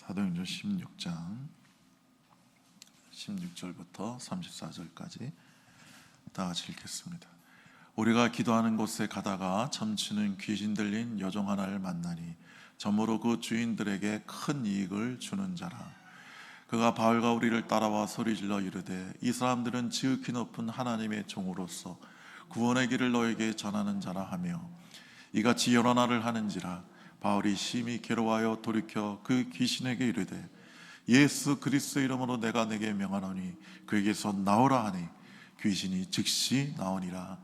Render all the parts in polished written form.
사도행전 16장 16절부터 34절까지 다 같이 읽겠습니다. 우리가 기도하는 곳에 가다가 점치는 귀신 들린 여종 하나를 만나니 점으로 그 주인들에게 큰 이익을 주는 자라. 그가 바울과 우리를 따라와 소리질러 이르되 이 사람들은 지극히 높은 하나님의 종으로서 구원의 길을 너에게 전하는 자라 하며 이같이 여러 날을 하는지라. 바울이 심히 괴로워하여 돌이켜 그 귀신에게 이르되 예수 그리스도 이름으로 내가 내게 명하노니 그에게서 나오라 하니 귀신이 즉시 나오니라.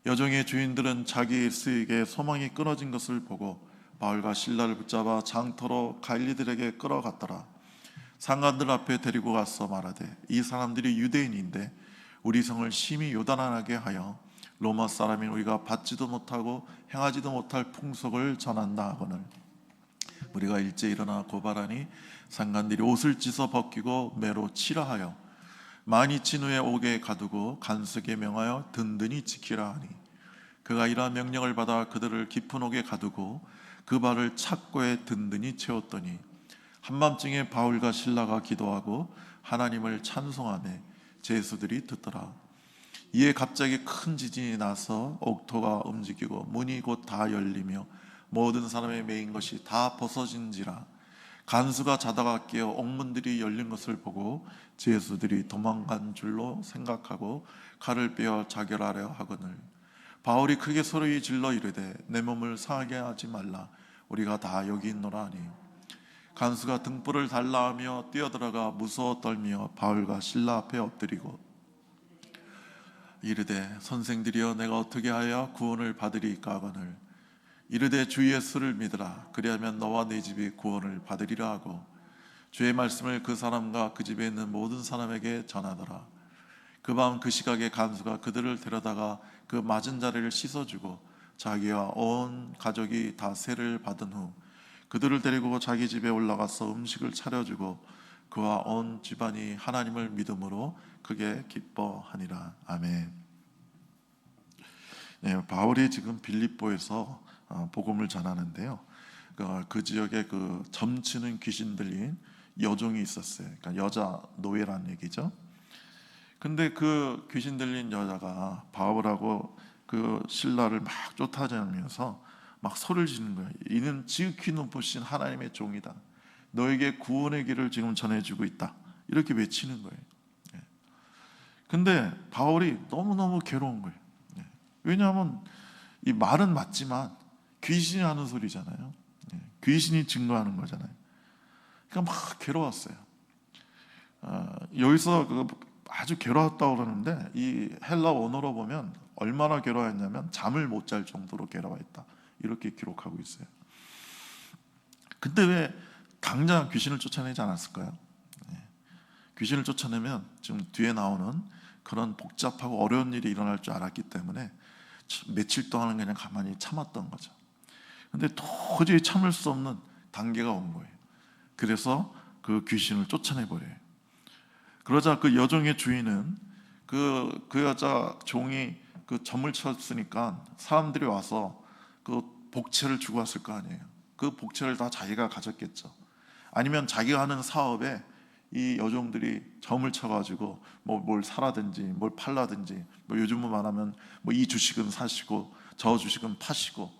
여종의 주인들은 자기 스에게 소망이 끊어진 것을 보고 바울과 실라를 붙잡아 장터로 갈리들에게 끌어갔더라. 상관들 앞에 데리고 가서 말하되 이 사람들이 유대인인데 우리 성을 심히 요단하게 하여 로마 사람인 우리가 받지도 못하고 행하지도 못할 풍속을 전한다 하거늘 우리가 일제 일어나 고발하니 상관들이 옷을 찢어 벗기고 매로 치라 하여 많이 친 후에 옥에 가두고 간수에게 명하여 든든히 지키라 하니 그가 이러한 명령을 받아 그들을 깊은 옥에 가두고 그 발을 착고에 든든히 채웠더니 한밤중에 바울과 실라가 기도하고 하나님을 찬송하며 제수들이 듣더라. 이에 갑자기 큰 지진이 나서 옥토가 움직이고 문이 곧 다 열리며 모든 사람의 매인 것이 다 벗어진지라. 간수가 자다가 깨어 옥문들이 열린 것을 보고 제수들이 도망간 줄로 생각하고 칼을 빼어 자결하려 하거늘 바울이 크게 소리 질러 이르되 내 몸을 상하게 하지 말라. 우리가 다 여기 있노라 하니 간수가 등불을 달라 하며 뛰어들어가 무서워 떨며 바울과 실라 앞에 엎드리고 이르되 선생들이여 내가 어떻게 하여 구원을 받으리까 하거늘 이르되 주 예수를 믿으라. 그리하면 너와 네 집이 구원을 받으리라 하고 주의 말씀을 그 사람과 그 집에 있는 모든 사람에게 전하더라. 그 밤 그 시각에 간수가 그들을 데려다가 그 맞은 자리를 씻어주고 자기와 온 가족이 다 세를 받은 후 그들을 데리고 자기 집에 올라가서 음식을 차려주고 그와 온 집안이 하나님을 믿음으로 크게 기뻐하니라. 아멘. 네, 바울이 지금 빌립보에서 복음을 전하는데요. 그 지역에 그 점치는 귀신 들린 여종이 있었어요. 그러니까 여자 노예라는 얘기죠. 근데 그 귀신 들린 여자가 바울하고 그 신라를 막 쫓아다니면서 막 소리를 지르는 거예요. 이는 지극히 높으신 하나님의 종이다. 너에게 구원의 길을 지금 전해주고 있다. 이렇게 외치는 거예요. 근데 바울이 너무너무 괴로운 거예요. 왜냐하면 이 말은 맞지만 귀신이 하는 소리잖아요. 귀신이 증거하는 거잖아요. 그러니까 막 괴로웠어요. 여기서 아주 괴로웠다고 그러는데 이 헬라 원어로 보면 얼마나 괴로웠냐면 잠을 못 잘 정도로 괴로워했다. 이렇게 기록하고 있어요. 근데 왜 당장 귀신을 쫓아내지 않았을까요? 귀신을 쫓아내면 지금 뒤에 나오는 그런 복잡하고 어려운 일이 일어날 줄 알았기 때문에 며칠 동안은 그냥 가만히 참았던 거죠. 근데 도저히 참을 수 없는 단계가 온 거예요. 그래서 그 귀신을 쫓아내버려요. 그러자 그 여종의 주인은 그 여자 종이 그 점을 쳤으니까 사람들이 와서 그 복채를 주고 왔을 거 아니에요. 그 복채를 다 자기가 가졌겠죠. 아니면 자기가 하는 사업에 이 여종들이 점을 쳐가지고 뭘 사라든지 뭘 팔라든지 요즘은 말하면 이 주식은 사시고 저 주식은 파시고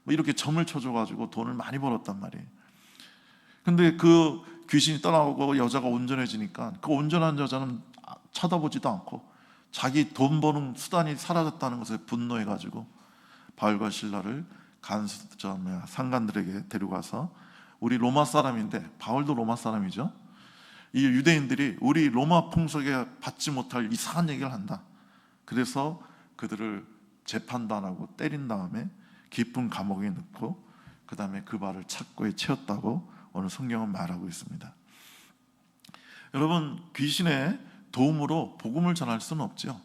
이렇게 점을 쳐줘가지고 돈을 많이 벌었단 말이에요. 근데 그 귀신이 떠나고 여자가 온전해지니까 그 온전한 여자는 쳐다보지도 않고 자기 돈 버는 수단이 사라졌다는 것에 분노해가지고 바울과 실라를 상관들에게 데려가서 우리 로마 사람인데 바울도 로마 사람이죠. 이 유대인들이 우리 로마 풍속에 받지 못할 이상한 얘기를 한다. 그래서 그들을 재판도 안 하고 때린 다음에 깊은 감옥에 넣고 그 다음에 그 발을 착고에 채웠다고 오늘 성경은 말하고 있습니다. 여러분, 귀신의 도움으로 복음을 전할 수는 없죠.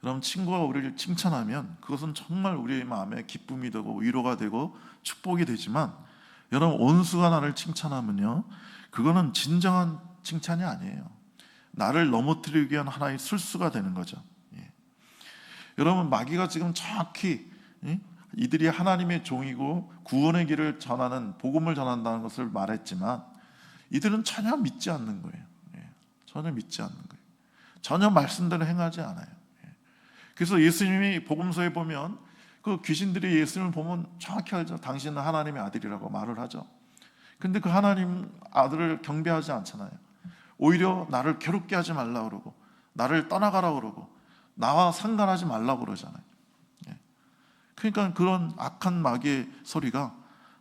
여러분, 친구가 우리를 칭찬하면 그것은 정말 우리의 마음에 기쁨이 되고 위로가 되고 축복이 되지만 여러분, 원수가 나를 칭찬하면요, 그거는 진정한 칭찬이 아니에요. 나를 넘어뜨리기 위한 하나의 술수가 되는 거죠. 여러분, 마귀가 지금 정확히 이들이 하나님의 종이고 구원의 길을 전하는 복음을 전한다는 것을 말했지만 이들은 전혀 믿지 않는 거예요. 전혀 믿지 않는 거예요. 전혀 말씀대로 행하지 않아요. 그래서 예수님이 복음서에 보면 그 귀신들이 예수님을 보면 정확히 알죠. 당신은 하나님의 아들이라고 말을 하죠. 근데 그 하나님 아들을 경배하지 않잖아요. 오히려 나를 괴롭게 하지 말라 그러고, 나를 떠나가라 그러고, 나와 상관하지 말라 그러잖아요. 그러니까 그런 악한 마귀의 소리가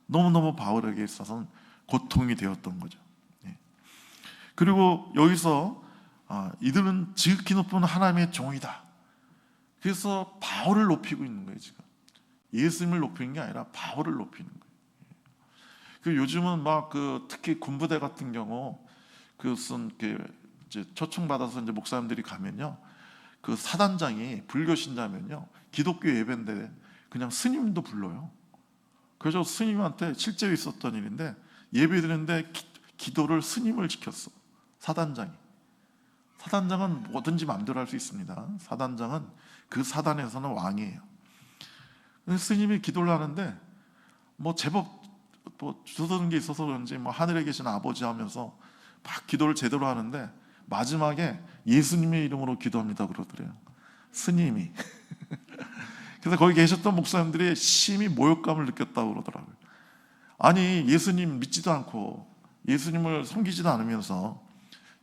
너무너무 바울에게 있어서는 고통이 되었던 거죠. 그리고 여기서 이들은 지극히 높은 하나님의 종이다. 그래서 바울을 높이고 있는 거예요. 지금 예수님을 높이는 게 아니라 바울을 높이는 거예요. 그 요즘은 막 특히 군부대 같은 경우 이제 초청받아서 이제 목사님들이 가면요, 그 사단장이 불교 신자면요, 기독교 예배인데 그냥 스님도 불러요. 그래서 스님한테 실제로 있었던 일인데, 예배 드리는데 기도를 스님을 시켰어. 사단장은 뭐든지 마음대로 할 수 있습니다. 사단장은 그 사단에서는 왕이에요. 스님이 기도를 하는데 제법 주도는 게 있어서 그런지 하늘에 계신 아버지 하면서 막 기도를 제대로 하는데 마지막에 예수님의 이름으로 기도합니다 그러더래요, 스님이. 그래서 거기 계셨던 목사님들이 심히 모욕감을 느꼈다고 그러더라고요. 아니, 예수님 믿지도 않고 예수님을 섬기지도 않으면서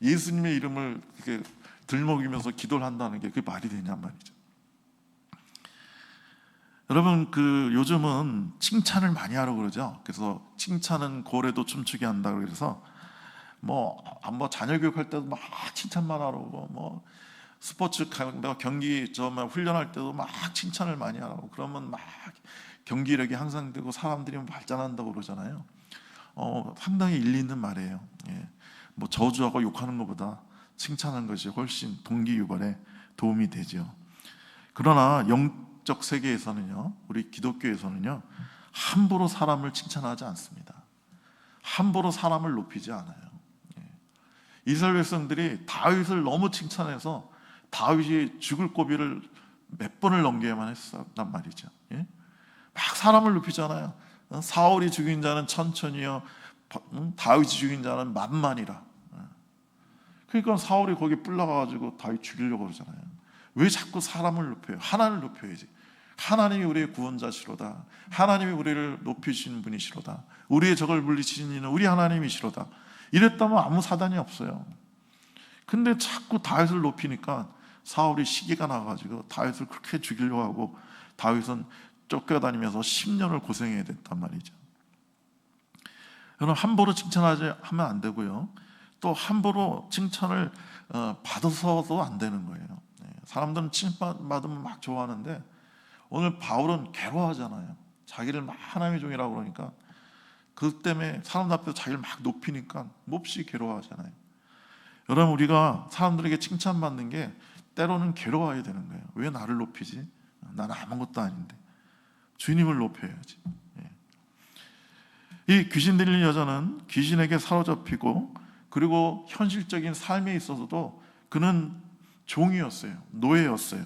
예수님의 이름을 이렇게 들먹이면서 기도를 한다는 게 그게 말이 되냐 말이죠. 여러분, 요즘은 칭찬을 많이 하라고 그러죠. 그래서 칭찬은 고래도 춤추게 한다 그래서 자녀 교육할 때도 막 칭찬만 하라고, 스포츠 경기 훈련할 때도 막 칭찬을 많이 하라고, 그러면 막 경기력이 향상되고 사람들이 발전한다고 그러잖아요. 상당히 일리 있는 말이에요. 저주하고 욕하는 것보다 칭찬하는 것이 훨씬 동기 유발에 도움이 되죠. 그러나 영적 세계에서는요, 우리 기독교에서는요, 함부로 사람을 칭찬하지 않습니다. 함부로 사람을 높이지 않아요. 이스라엘 백성들이 다윗을 너무 칭찬해서 다윗이 죽을 고비를 몇 번을 넘겨야만 했단 말이죠. 막 사람을 높이잖아요. 사울이 죽인 자는 천천히요, 다윗이 죽인 자는 만만이라. 그러니까 사울이 거기 뿔나가가지고 다윗 죽이려고 그러잖아요. 왜 자꾸 사람을 높여요? 하나님을 높여야지. 하나님이 우리의 구원자시로다. 하나님이 우리를 높이시는 분이시로다. 우리의 적을 물리치시는 이는 우리 하나님이시로다. 이랬다면 아무 사단이 없어요. 근데 자꾸 다윗을 높이니까 사울이 시기가 나가지고 다윗을 그렇게 죽이려고 하고, 다윗은 쫓겨다니면서 10년을 고생해야 됐단 말이죠. 여러분, 함부로 칭찬하지 하면 안 되고요, 또 함부로 칭찬을 받아서도 안 되는 거예요. 사람들은 칭찬 받으면 막 좋아하는데, 오늘 바울은 괴로워하잖아요. 자기를 막 하나님의 종이라고 그러니까, 그 때문에 사람들 앞에서 자기를 막 높이니까 몹시 괴로워하잖아요. 여러분, 우리가 사람들에게 칭찬받는 게 때로는 괴로워야 되는 거예요. 왜 나를 높이지? 나는 아무것도 아닌데. 주님을 높여야지. 이 귀신 들린 여자는 귀신에게 사로잡히고, 그리고 현실적인 삶에 있어서도 그는 종이었어요. 노예였어요.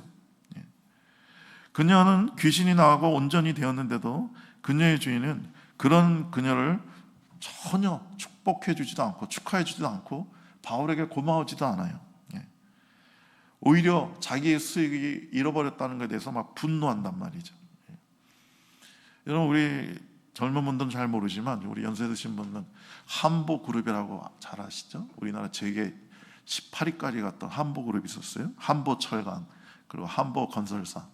그녀는 귀신이 나가고 온전히 되었는데도 그녀의 주인은 그런 그녀를 전혀 축복해 주지도 않고 축하해 주지도 않고 바울에게 고마워지도 않아요. 오히려 자기의 수익이 잃어버렸다는 것에 대해서 막 분노한단 말이죠. 여러분, 우리 젊은 분들은 잘 모르지만 우리 연세 드신 분은 한보그룹이라고 잘 아시죠? 우리나라 세계 18위까지 갔던 한보그룹이 있었어요. 한보철강, 그리고 한보건설사.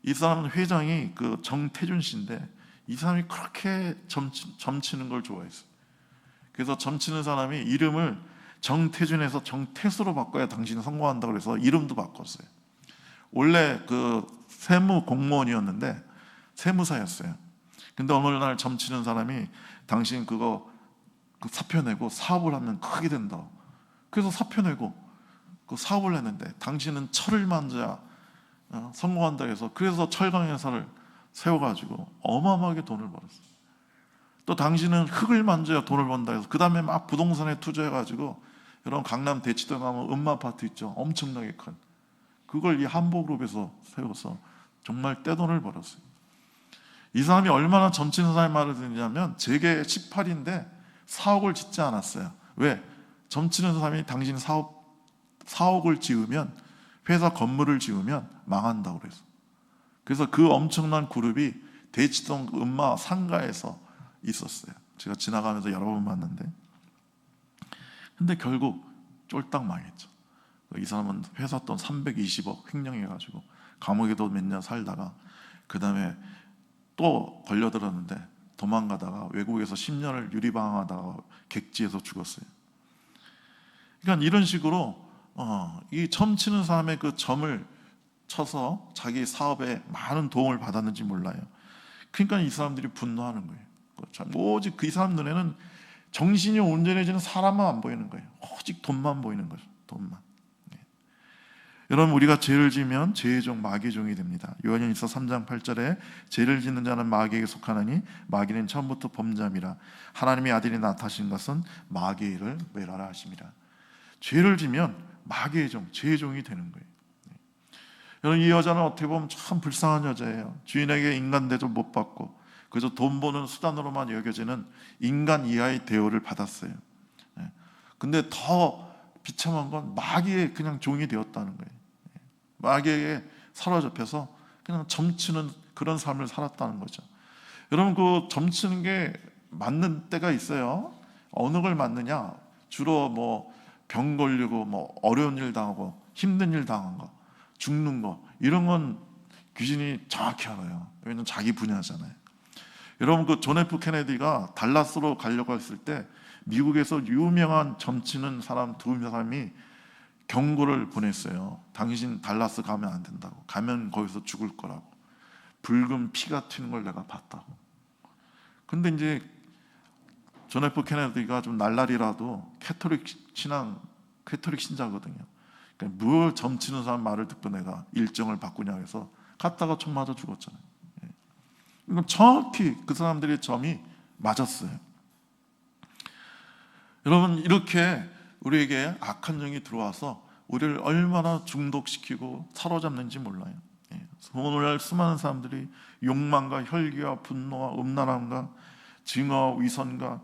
이 사람은 회장이 정태준 씨인데, 이 사람이 그렇게 점치는 걸 좋아했어요. 그래서 점치는 사람이 이름을 정태준에서 정태수로 바꿔야 당신이 성공한다고 해서 이름도 바꿨어요. 원래 세무 공무원이었는데 세무사였어요. 근데 어느 날 점치는 사람이 당신 그거 사표 내고 사업을 하면 크게 된다. 그래서 사표 내고 사업을 했는데, 당신은 철을 만져야 성공한다 해서, 그래서 철강회사를 세워가지고 어마어마하게 돈을 벌었어요. 또 당신은 흙을 만져야 돈을 번다 해서 그 다음에 막 부동산에 투자해가지고, 여러분 강남 대치동 가면 음마아파트 있죠? 엄청나게 큰, 그걸 이 한보그룹에서 세워서 정말 떼돈을 벌었어요. 이 사람이 얼마나 점치는 사람의 말을 듣냐면, 제게 18인데 4억을 짓지 않았어요. 왜? 점치는 사람이 당신 사옥을 지으면, 회사 건물을 지으면 망한다고 그래서. 그래서 그 엄청난 그룹이 대치동 음마 상가에서 있었어요. 제가 지나가면서 여러 번 봤는데, 근데 결국 쫄딱 망했죠. 이 사람은 회사 돈 320억 횡령해가지고 감옥에도 몇 년 살다가 그 다음에 또 걸려들었는데 도망가다가 외국에서 10년을 유리방황하다가 객지에서 죽었어요. 그러니까 이런 식으로 이 점치는 사람의 그 점을 쳐서 자기 사업에 많은 도움을 받았는지 몰라요. 그러니까 이 사람들이 분노하는 거예요. 오직 그 사람 눈에는 정신이 온전해지는 사람만 안 보이는 거예요. 오직 돈만 보이는 거죠. 돈만. 여러분, 우리가 죄를 지으면 죄의 종 마귀의 종이 됩니다. 요한일서 3장 8절에 죄를 짓는 자는 마귀에게 속하나니 마귀는 처음부터 범죄함이라. 하나님의 아들이 나타나신 것은 마귀의 일을 멸하라 하십니다. 죄를 지면 마귀의 종, 죄의 종이 되는 거예요. 여러분, 이 여자는 어떻게 보면 참 불쌍한 여자예요. 주인에게 인간 대접 못 받고 그저 돈 버는 수단으로만 여겨지는 인간 이하의 대우를 받았어요. 근데 더 비참한 건 마귀의 그냥 종이 되었다는 거예요. 마귀에게 사로잡혀서 그냥 점치는 그런 삶을 살았다는 거죠. 여러분, 그 점치는 게 맞는 때가 있어요. 어느 걸 맞느냐? 주로 뭐 병 걸리고 뭐 어려운 일 당하고 힘든 일 당한 거, 죽는 거, 이런 건 귀신이 정확히 알아요. 왜냐면 자기 분야잖아요. 여러분, 그 존 F 케네디가 달라스로 가려고 했을 때 미국에서 유명한 점치는 사람 두 사람이 경고를 보냈어요. 당신 달라스 가면 안 된다고. 가면 거기서 죽을 거라고. 붉은 피가 튀는 걸 내가 봤다고. 근데 이제 존 F 케네디가 좀 날라리라도 캐토릭 신자거든요. 그러니까 뭘 점치는 사람 말을 듣고 내가 일정을 바꾸냐 해서 갔다가 총 맞아 죽었잖아요. 이건 정확히 그 사람들의 점이 맞았어요. 여러분, 이렇게 우리에게 악한 영이 들어와서 우리를 얼마나 중독시키고 사로잡는지 몰라요. 오늘날 수많은 사람들이 욕망과 혈기와 분노와 음란함과 증오, 위선과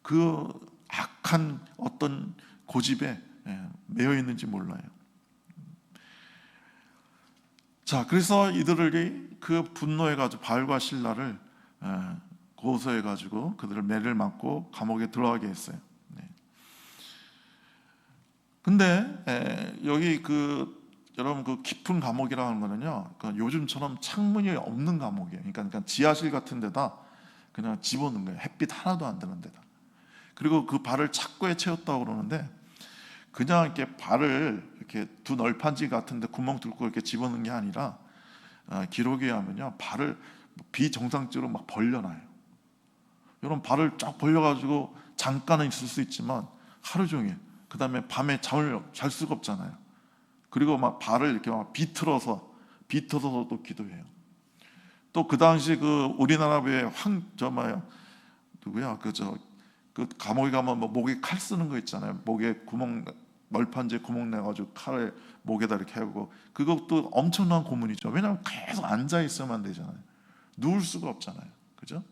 그 악한 어떤 고집에 매여 있는지 몰라요. 자, 그래서 이들이 그 분노해가지고 바울과 실라를 고소해가지고 그들을 매를 맞고 감옥에 들어가게 했어요. 근데 여기 여러분, 그 깊은 감옥이라는 거는요, 요즘처럼 창문이 없는 감옥이에요. 그러니까 지하실 같은 데다 그냥 집어넣은 거예요. 햇빛 하나도 안 드는 데다. 그리고 그 발을 착고에 채웠다고 그러는데, 그냥 이렇게 발을 이렇게 두 널판지 같은데 구멍 뚫고 이렇게 집어넣은 게 아니라, 기록에 의하면요, 발을 비정상적으로 막 벌려놔요. 여러분, 발을 쫙 벌려가지고 잠깐은 있을 수 있지만 하루 종일, 그 다음에 밤에 잠을 잘 수가 없잖아요. 그리고 막 발을 이렇게 막 비틀어서 또 기도해요. 또 그 당시 우리나라에 누구야? 그 감옥에 가면 뭐 목에 칼 쓰는 거 있잖아요. 목에 구멍, 널판지에 구멍 내가지고 칼을 목에다 이렇게 하고, 그것도 엄청난 고문이죠. 왜냐하면 계속 앉아 있어야만 되잖아요. 누울 수가 없잖아요. 그죠?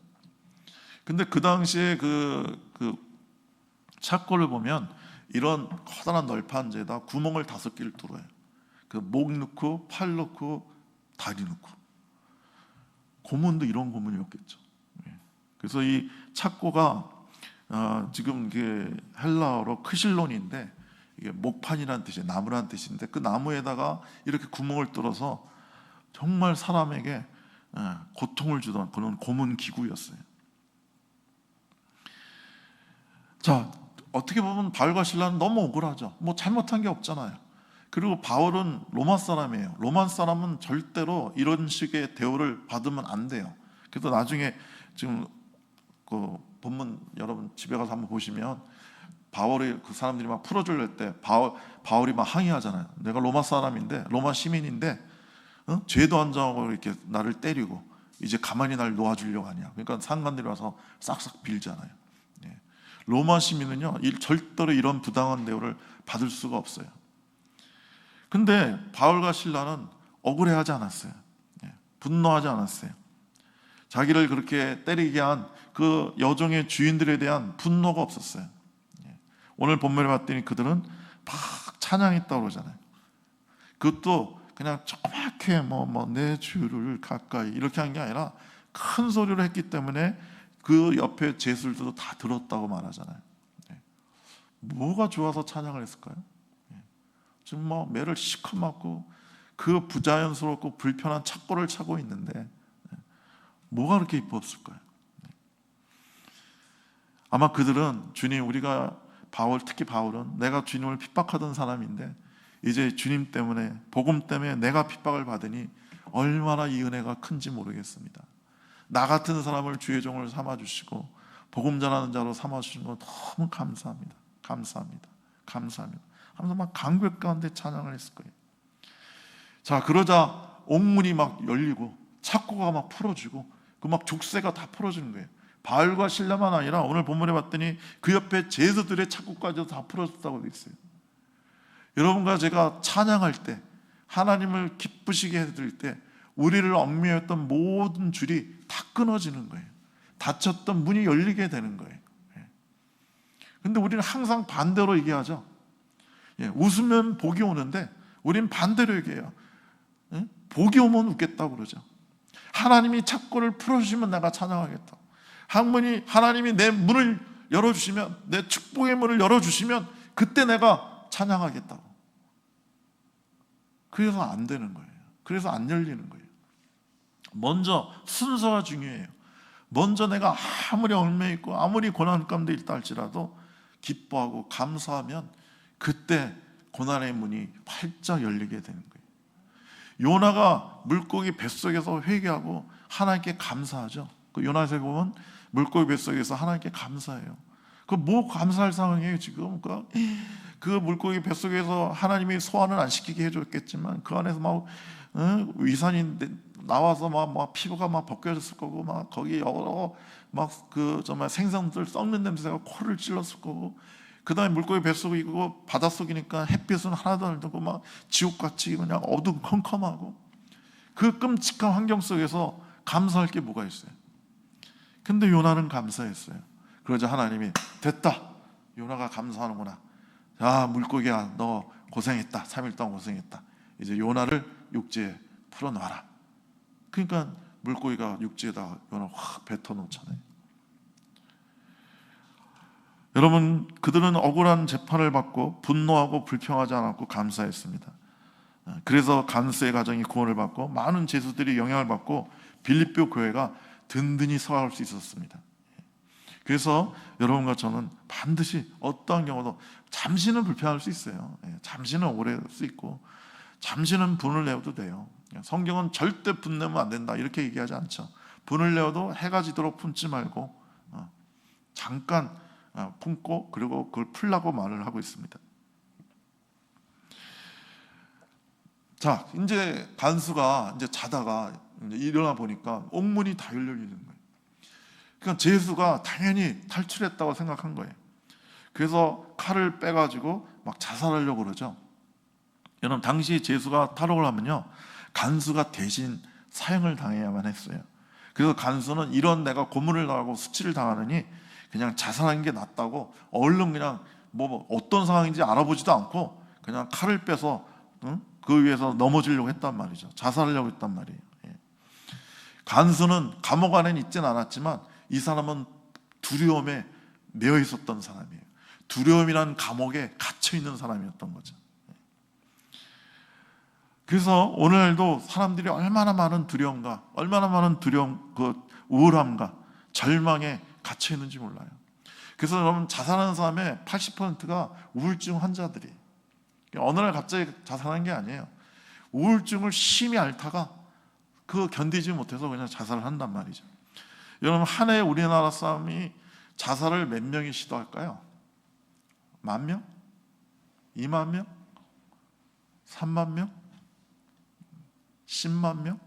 근데 그 당시에 그 착고를 보면 이런 커다란 널판지에다 구멍을 5개를 뚫어요. 목 넣고 팔 넣고 다리 넣고. 고문도 이런 고문이었겠죠. 그래서 이 착고가 지금 이게 헬라어로 크실론인데, 이게 목판이라는 뜻이에요. 나무라는 뜻인데, 그 나무에다가 이렇게 구멍을 뚫어서 정말 사람에게 고통을 주던 그런 고문 기구였어요. 자, 어떻게 보면 바울과 실라는 너무 억울하죠. 뭐 잘못한 게 없잖아요. 그리고 바울은 로마 사람이에요. 로마 사람은 절대로 이런 식의 대우를 받으면 안 돼요. 그래서 나중에 지금 그 본문 여러분 집에 가서 한번 보시면, 바울이 그 사람들이 막 풀어주려 때 바울이 막 항의하잖아요. 내가 로마 사람인데, 로마 시민인데, 죄도 안 정하고 이렇게 나를 때리고 이제 가만히 날 놓아주려고 하냐. 그러니까 상관들이 와서 싹싹 빌잖아요. 로마 시민은요, 절대로 이런 부당한 대우를 받을 수가 없어요. 근데 바울과 실라는 억울해하지 않았어요. 분노하지 않았어요. 자기를 그렇게 때리게 한 그 여종의 주인들에 대한 분노가 없었어요. 오늘 본문에 봤더니 그들은 막 찬양했다고 그러잖아요. 그것도 그냥 조그맣게 내 주를 가까이 이렇게 한 게 아니라 큰 소리로 했기 때문에 그 옆에 제술들도 다 들었다고 말하잖아요. 뭐가 좋아서 찬양을 했을까요? 지금 매를 실컷 맞고 그 부자연스럽고 불편한 착고를 차고 있는데 뭐가 그렇게 이뻤을까요? 아마 그들은 주님, 우리가 특히 바울은 내가 주님을 핍박하던 사람인데 이제 주님 때문에, 복음 때문에 내가 핍박을 받으니 얼마나 이 은혜가 큰지 모르겠습니다. 나 같은 사람을 주의 종을 삼아주시고 복음 전하는 자로 삼아주신 거 너무 감사합니다. 감사합니다. 감사합니다. 하면서 막 간격 가운데 찬양을 했을 거예요. 자, 그러자 옥문이 막 열리고 착고가 막 풀어지고 그 막 족쇄가 다 풀어지는 거예요. 바울과 실라만 아니라 오늘 본문에 봤더니 그 옆에 제수들의 착고까지도 다 풀어졌다고 되어 있어요. 여러분과 제가 찬양할 때, 하나님을 기쁘시게 해드릴 때 우리를 얽매였던 모든 줄이 다 끊어지는 거예요. 닫혔던 문이 열리게 되는 거예요. 근데 우리는 항상 반대로 얘기하죠. 웃으면 복이 오는데 우리는 반대로 얘기해요. 복이 오면 웃겠다고 그러죠. 하나님이 착고를 풀어주시면 내가 찬양하겠다. 하나님이 내 문을 열어주시면, 내 축복의 문을 열어주시면 그때 내가 찬양하겠다고. 그래서 안 되는 거예요. 그래서 안 열리는 거예요. 먼저 순서가 중요해요. 먼저 내가 아무리 얽매있고 아무리 고난 가운데 있다 할지라도 기뻐하고 감사하면 그때 고난의 문이 활짝 열리게 되는 거예요. 요나가 물고기 뱃속에서 회개하고 하나님께 감사하죠. 그 요나서에 보면 물고기 뱃속에서 하나님께 감사해요. 그 뭐 감사할 상황이에요 지금? 그 물고기 뱃속에서 하나님이 소화는 안 시키게 해줬겠지만 그 안에서 막 위산이 나와서 막 피부가 막 벗겨졌을 거고, 막 거기 여러 정말 생선들 썩는 냄새가 코를 찔렀을 거고, 그 다음에 물고기 뱃속이고 바닷속이니까 햇빛은 하나도 안 들고 막 지옥같이 그냥 어두컴컴하고 그 끔찍한 환경 속에서 감사할 게 뭐가 있어요? 근데 요나는 감사했어요. 그러자 하나님이 됐다, 요나가 감사하는구나. 야, 물고기야, 너 고생했다. 3일 동안 고생했다. 이제 요나를 육지에 풀어놔라. 그러니까 물고기가 육지에다 요나를 확 뱉어놓잖아요. 여러분, 그들은 억울한 재판을 받고 분노하고 불평하지 않았고 감사했습니다. 그래서 간수의 가정이 구원을 받고 많은 제수들이 영향을 받고 빌립보 교회가 든든히 서갈 수 있었습니다. 그래서 여러분과 저는 반드시 어떠한 경우도 잠시는 불편할 수 있어요. 잠시는 오래 수 있고 잠시는 분을 내어도 돼요. 성경은 절대 분내면 안 된다 이렇게 얘기하지 않죠. 분을 내어도 해가 지도록 품지 말고 잠깐 품고 그리고 그걸 풀라고 말을 하고 있습니다. 자, 이제 간수가 이제 자다가 이제 일어나 보니까 옥문이 다 열려 있는 거예요. 그러니까 제수가 당연히 탈출했다고 생각한 거예요. 그래서 칼을 빼가지고 막 자살하려고 그러죠. 여러분, 당시 제수가 탈옥을 하면요, 간수가 대신 사형을 당해야만 했어요. 그래서 간수는 이런 내가 고문을 당하고 수치를 당하느니 그냥 자살하는 게 낫다고 얼른 그냥 어떤 상황인지 알아보지도 않고 그냥 칼을 빼서 그 위에서 넘어지려고 했단 말이죠. 자살하려고 했단 말이에요. 간수는 감옥 안에는 있진 않았지만 이 사람은 두려움에 매여 있었던 사람이에요. 두려움이란 감옥에 갇혀 있는 사람이었던 거죠. 그래서 오늘도 사람들이 얼마나 많은 두려움과 얼마나 많은 우울함과 절망에 갇혀 있는지 몰라요. 그래서 여러분, 자살하는 사람의 80%가 우울증 환자들이. 어느 날 갑자기 자살한 게 아니에요. 우울증을 심히 앓다가 견디지 못해서 그냥 자살을 한단 말이죠. 여러분, 한 해 우리나라 사람이 자살을 몇 명이 시도할까요? 10,000명? 20,000명? 30,000명? 100,000명?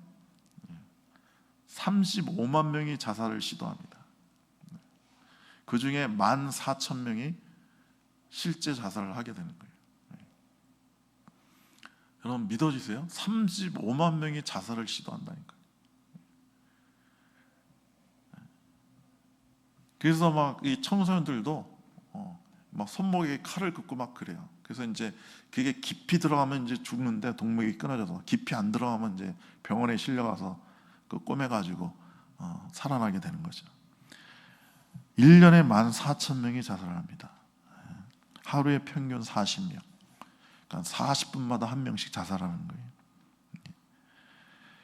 35만 명이 자살을 시도합니다. 그 중에 14,000명이 실제 자살을 하게 되는 거예요. 여러분, 믿어지세요? 35만 명이 자살을 시도한다니까요. 그래서 막 이 청소년들도 막 손목에 칼을 긋고 막 그래요. 그래서 이제 그게 깊이 들어가면 이제 죽는데 동맥이 끊어져서, 깊이 안 들어가면 이제 병원에 실려가서 그 꼬매가지고 살아나게 되는 거죠. 1년에 14,000명이 자살을 합니다. 하루에 평균 40명. 그러니까 40분마다 한 명씩 자살하는 거예요.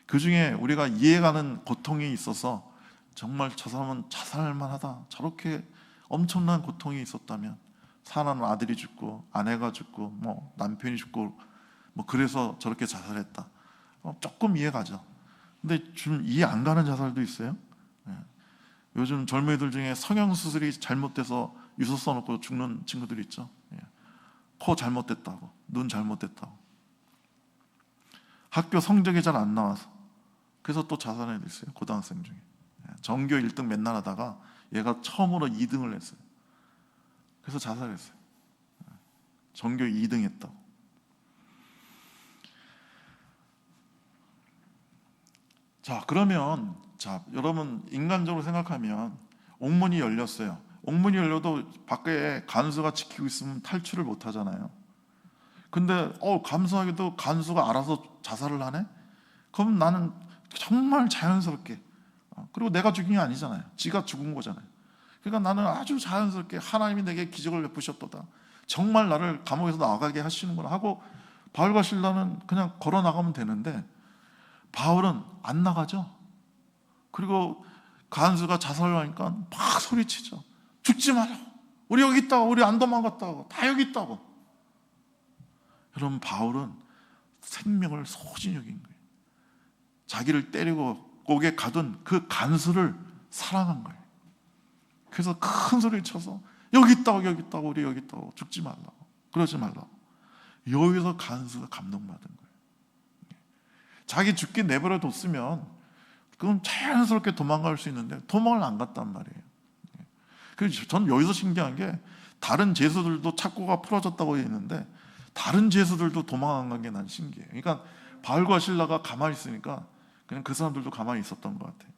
그 중에 우리가 이해가는 고통이 있어서 정말 저 사람은 자살만 하다, 저렇게 엄청난 고통이 있었다면, 사랑하는 아들이 죽고 아내가 죽고 뭐 남편이 죽고 뭐 그래서 저렇게 자살했다, 조금 이해가죠. 근데 좀 이해 안 가는 자살도 있어요. 요즘 젊은이들 중에 성형수술이 잘못돼서 유서 써놓고 죽는 친구들 있죠. 코 잘못됐다고, 눈 잘못됐다고, 학교 성적이 잘 안 나와서 그래서 또 자살한 애들 있어요. 고등학생 중에 전교 1등 맨날 하다가 얘가 처음으로 2등을 했어요. 그래서 자살했어요. 전교 2등 했다고. 자, 그러면 여러분 인간적으로 생각하면 옥문이 열렸어요. 옥문이 열려도 밖에 간수가 지키고 있으면 탈출을 못 하잖아요. 근데 감사하게도 간수가 알아서 자살을 하네? 그럼 나는 정말 자연스럽게, 그리고 내가 죽인 게 아니잖아요. 지가 죽은 거잖아요. 그러니까 나는 아주 자연스럽게 하나님이 내게 기적을 베푸셨도다, 정말 나를 감옥에서 나가게 하시는구나 하고 바울과 실라는 그냥 걸어 나가면 되는데, 바울은 안 나가죠. 그리고 간수가 자살을 하니까 막 소리치죠. 죽지 마라, 우리 여기 있다고, 우리 안 도망갔다고, 다 여기 있다고. 여러분, 바울은 생명을 소중히 여긴 거예요. 자기를 때리고 옥에 가둔 그 간수를 사랑한 거예요. 그래서 큰 소리를 쳐서 여기 있다고, 여기 있다고, 우리 여기 있다고, 죽지 말라고, 그러지 말라고. 여기서 간수가 감동받은 거예요. 자기 죽기 내버려 뒀으면 그건 자연스럽게 도망갈 수 있는데 도망을 안 갔단 말이에요. 그래서 전 여기서 신기한 게, 다른 죄수들도 착고가 풀어졌다고 했는데 다른 죄수들도 도망 안 간 게 난 신기해요. 그러니까 바울과 실라가 가만히 있으니까 그냥 그 사람들도 가만히 있었던 것 같아요.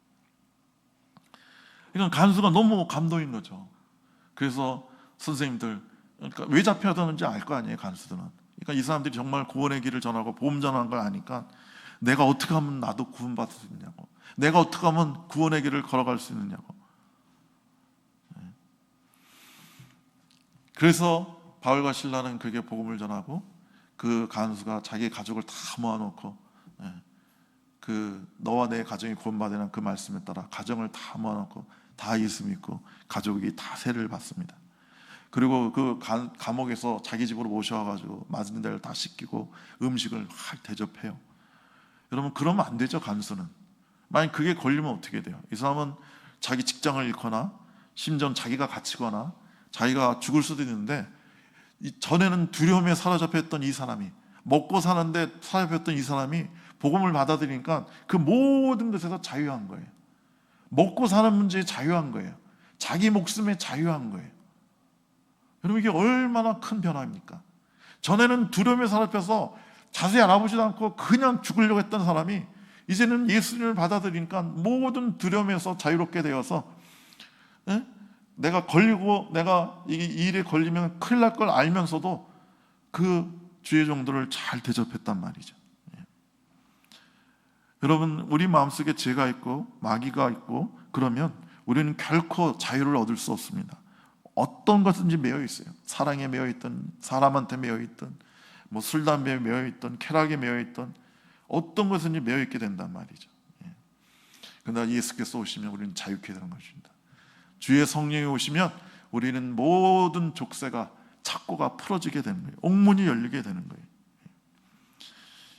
그러니까 간수가 너무 감동인 거죠. 그래서 선생님들, 그러니까 왜 잡혀야 되는지 알 거 아니에요, 간수들은. 그러니까 이 사람들이 정말 구원의 길을 전하고 보험 전하는 걸 아니까, 내가 어떻게 하면 나도 구원받을 수 있느냐고, 내가 어떻게 하면 구원의 길을 걸어갈 수 있느냐고. 그래서 바울과 실라는 그게 복음을 전하고, 그 간수가 자기 가족을 다 모아놓고, 그 너와 내 가정이 구원받으라는 그 말씀에 따라 가정을 다 모아놓고 다 예수 믿고 가족이 다 세례를 받습니다. 그리고 그 감옥에서 자기 집으로 모셔와가지고 맞은 데를 다 씻기고 음식을 대접해요. 여러분, 그러면 안 되죠. 간수는 만약 그게 걸리면 어떻게 돼요? 이 사람은 자기 직장을 잃거나 심지어 자기가 갇히거나 자기가 죽을 수도 있는데, 전에는 두려움에 사로잡혔던 이 사람이, 먹고 사는데 사로잡혔던 이 사람이 복음을 받아들이니까 그 모든 것에서 자유한 거예요. 먹고 사는 문제에 자유한 거예요. 자기 목숨에 자유한 거예요. 여러분, 이게 얼마나 큰 변화입니까? 전에는 두려움에 사로잡혀서 자세히 알아보지도 않고 그냥 죽으려고 했던 사람이 이제는 예수님을 받아들이니까 모든 두려움에서 자유롭게 되어서, 내가 걸리고 내가 이 일에 걸리면 큰일 날 걸 알면서도 그 주의 종들을 잘 대접했단 말이죠. 여러분, 우리 마음속에 죄가 있고 마귀가 있고 그러면 우리는 결코 자유를 얻을 수 없습니다. 어떤 것든지 매여 있어요. 사랑에 매여 있든, 사람한테 매여 있든, 뭐 술, 담배에 매여 있든, 쾌락에 매여 있든, 어떤 것든지 매여 있게 된단 말이죠. 그러나 예수께서 오시면 우리는 자유케 되는 것입니다. 주의 성령이 오시면 우리는 모든 족쇄가, 착고가 풀어지게 되는 거예요. 옥문이 열리게 되는 거예요.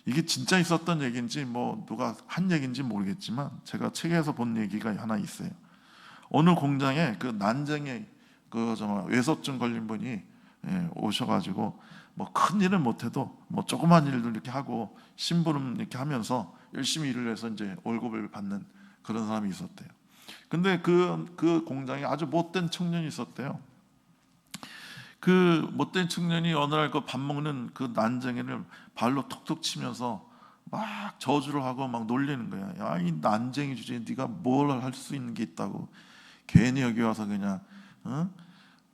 이게 진짜 있었던 얘기인지 뭐 누가 한 얘기인지 모르겠지만, 제가 책에서 본 얘기가 하나 있어요. 어느 공장에 그 난쟁이 외소증 걸린 분이 오셔가지고 뭐 큰 일은 못해도 뭐 조그만 일도 이렇게 하고 심부름 이렇게 하면서 열심히 일을 해서 이제 월급을 받는 그런 사람이 있었대요. 근데 그 공장에 아주 못된 청년이 있었대요. 그 못된 청년이 어느 날 그 밥 먹는 그 난쟁이를 발로 톡톡 치면서 막 저주를 하고 막 놀리는 거야. 야, 이 난쟁이 주제에 네가 뭘 할 수 있는 게 있다고, 괜히 여기 와서 그냥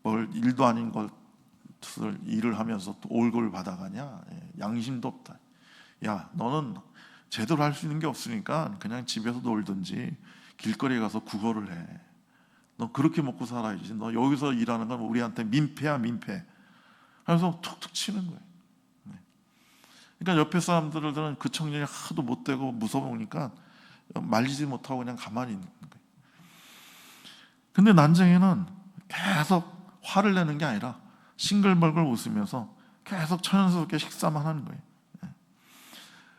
뭘 일도 아닌 걸 무엇을 일을 하면서 또 월급을 받아가냐? 양심도 없다. 야, 너는 제대로 할 수 있는 게 없으니까 그냥 집에서 놀든지 길거리에 가서 구걸을 해. 너 그렇게 먹고 살아야지. 너 여기서 일하는 건 우리한테 민폐야, 민폐. 그래서 툭툭 치는 거예요. 그러니까 옆에 사람들은 그 청년이 하도 못되고 무서우니까 말리지 못하고 그냥 가만히 있는 거예요. 근데 난쟁이는 계속 화를 내는 게 아니라 싱글벙글 웃으면서 계속 천연스럽게 식사만 하는 거예요.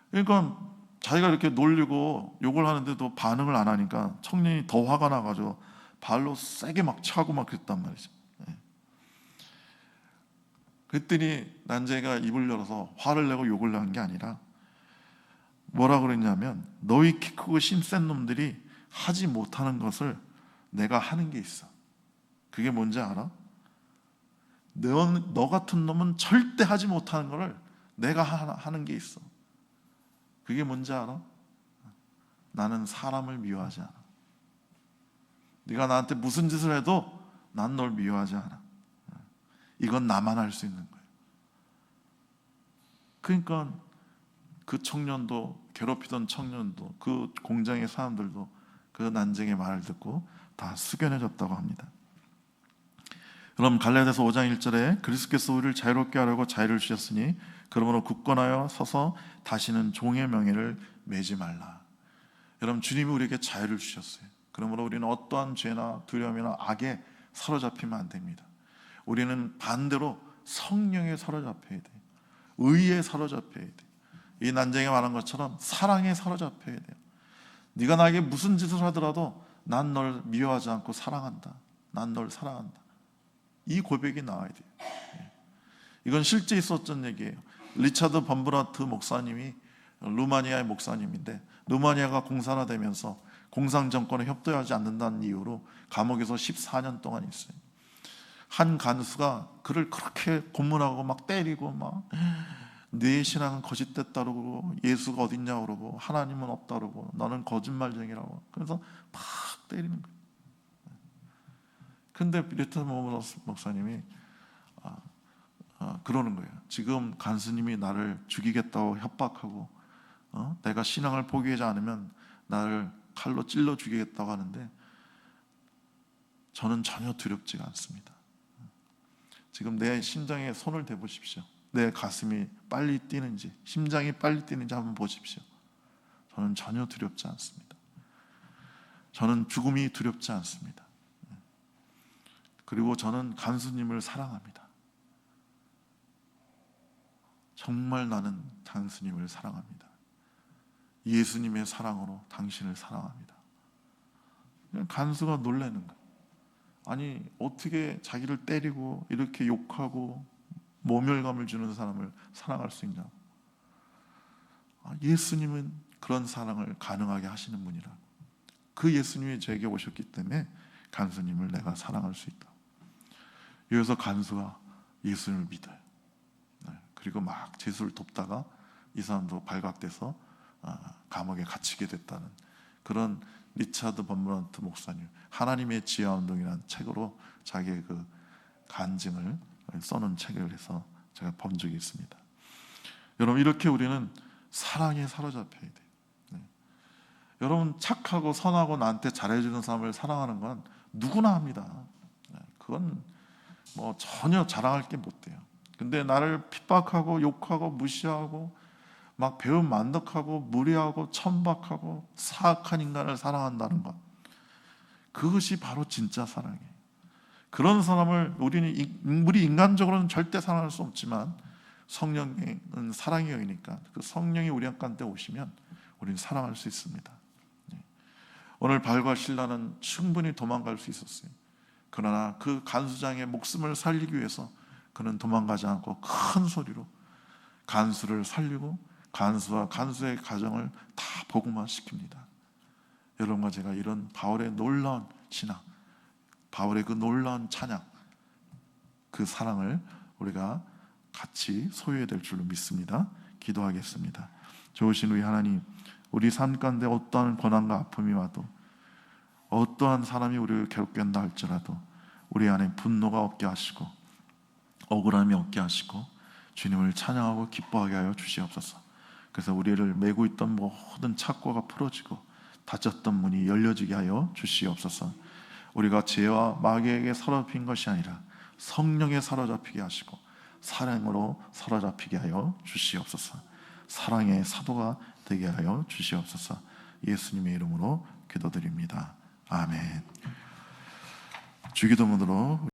그러니까 자기가 이렇게 놀리고 욕을 하는데도 반응을 안 하니까 청년이 더 화가 나가지고 발로 세게 막 차고 막 그랬단 말이죠. 그랬더니 난쟁이가 입을 열어서 화를 내고 욕을 낸 게 아니라 뭐라 그랬냐면, 너희 키 크고 힘센 놈들이 하지 못하는 것을 내가 하는 게 있어. 그게 뭔지 알아? 너 같은 놈은 절대 하지 못하는 것을 내가 하는 게 있어. 그게 뭔지 알아? 나는 사람을 미워하지 않아. 네가 나한테 무슨 짓을 해도 난 널 미워하지 않아. 이건 나만 할 수 있는 거예요. 그러니까 그 청년도, 괴롭히던 청년도, 그 공장의 사람들도 그 난쟁이의 말을 듣고 다 숙연해졌다고 합니다. 그럼 갈라디아서 5장 1절에 그리스도께서 우리를 자유롭게 하려고 자유를 주셨으니 그러므로 굳건하여 서서 다시는 종의 명예를 매지 말라. 여러분, 주님이 우리에게 자유를 주셨어요. 그러므로 우리는 어떠한 죄나 두려움이나 악에 사로잡히면 안 됩니다. 우리는 반대로 성령에 사로잡혀야 돼요. 의에 사로잡혀야 돼요. 이 난쟁이가 말한 것처럼 사랑에 사로잡혀야 돼요. 네가 나에게 무슨 짓을 하더라도 난 널 미워하지 않고 사랑한다. 난 널 사랑한다. 이 고백이 나와야 돼요. 이건 실제 있었던 얘기예요. 리차드 범브라트 목사님이 루마니아의 목사님인데, 루마니아가 공산화되면서 공산 정권에 협조하지 않는다는 이유로 감옥에서 14년 동안 있어요. 한 간수가 그를 그렇게 고문하고 막 때리고 막 네 신앙은 거짓됐다 그러고 예수가 어딨냐 그러고 하나님은 없다 그러고 너는 거짓말쟁이라고, 그래서 막 때리는 거예요. 근데 리차드 범브라트 목사님이 그러는 거예요. 지금 간수님이 나를 죽이겠다고 협박하고 내가 신앙을 포기하지 않으면 나를 칼로 찔러 죽이겠다고 하는데 저는 전혀 두렵지가 않습니다. 지금 내 심장에 손을 대보십시오. 내 가슴이 빨리 뛰는지, 심장이 빨리 뛰는지 한번 보십시오. 저는 전혀 두렵지 않습니다. 저는 죽음이 두렵지 않습니다. 그리고 저는 간수님을 사랑합니다. 정말 나는 당신님을 사랑합니다. 예수님의 사랑으로 당신을 사랑합니다. 간수가 놀라는 거예요. 아니, 어떻게 자기를 때리고 이렇게 욕하고 모멸감을 주는 사람을 사랑할 수 있냐고. 예수님은 그런 사랑을 가능하게 하시는 분이라. 그 예수님이 제게 오셨기 때문에 간수님을 내가 사랑할 수 있다. 여기서 간수가 예수님을 믿어요. 그리고 막 제수를 돕다가 이 사람도 발각돼서 감옥에 갇히게 됐다는 그런 리차드 범브라트 목사님, 하나님의 지혜와 운동이라는 책으로 자기의 그 간증을 써놓은 책을 해서 제가 본 적이 있습니다. 여러분, 이렇게 우리는 사랑에 사로잡혀야 돼요. 여러분, 착하고 선하고 나한테 잘해주는 사람을 사랑하는 건 누구나 합니다. 그건 뭐 전혀 자랑할 게 못 돼요. 근데 나를 핍박하고 욕하고 무시하고 막 배움 만덕하고 무례하고 천박하고 사악한 인간을 사랑한다는 것, 그것이 바로 진짜 사랑이에요. 그런 사람을 우리 인간적으로는 절대 사랑할 수 없지만 성령은 사랑의 영이니까 그 성령이 우리 가운데 오시면 우리는 사랑할 수 있습니다. 오늘 발과 신라는 충분히 도망갈 수 있었어요. 그러나 그 간수장의 목숨을 살리기 위해서 그는 도망가지 않고 큰 소리로 간수를 살리고 간수와 간수의 가정을 다 복음화시킵니다. 여러분과 제가 이런 바울의 놀라운 신앙, 바울의 그 놀라운 찬양, 그 사랑을 우리가 같이 소유해야 될 줄로 믿습니다. 기도하겠습니다. 좋으신 우리 하나님, 우리 삶 가운데 어떠한 고난과 아픔이 와도, 어떠한 사람이 우리를 괴롭게 한다 할지라도 우리 안에 분노가 없게 하시고 억울함이 없게 하시고 주님을 찬양하고 기뻐하게 하여 주시옵소서. 그래서 우리를 메고 있던 모든 착고가 풀어지고 닫혔던 문이 열려지게 하여 주시옵소서. 우리가 죄와 마귀에게 사로잡힌 것이 아니라 성령에 사로잡히게 하시고 사랑으로 사로잡히게 하여 주시옵소서. 사랑의 사도가 되게 하여 주시옵소서. 예수님의 이름으로 기도드립니다. 아멘. 주기도문으로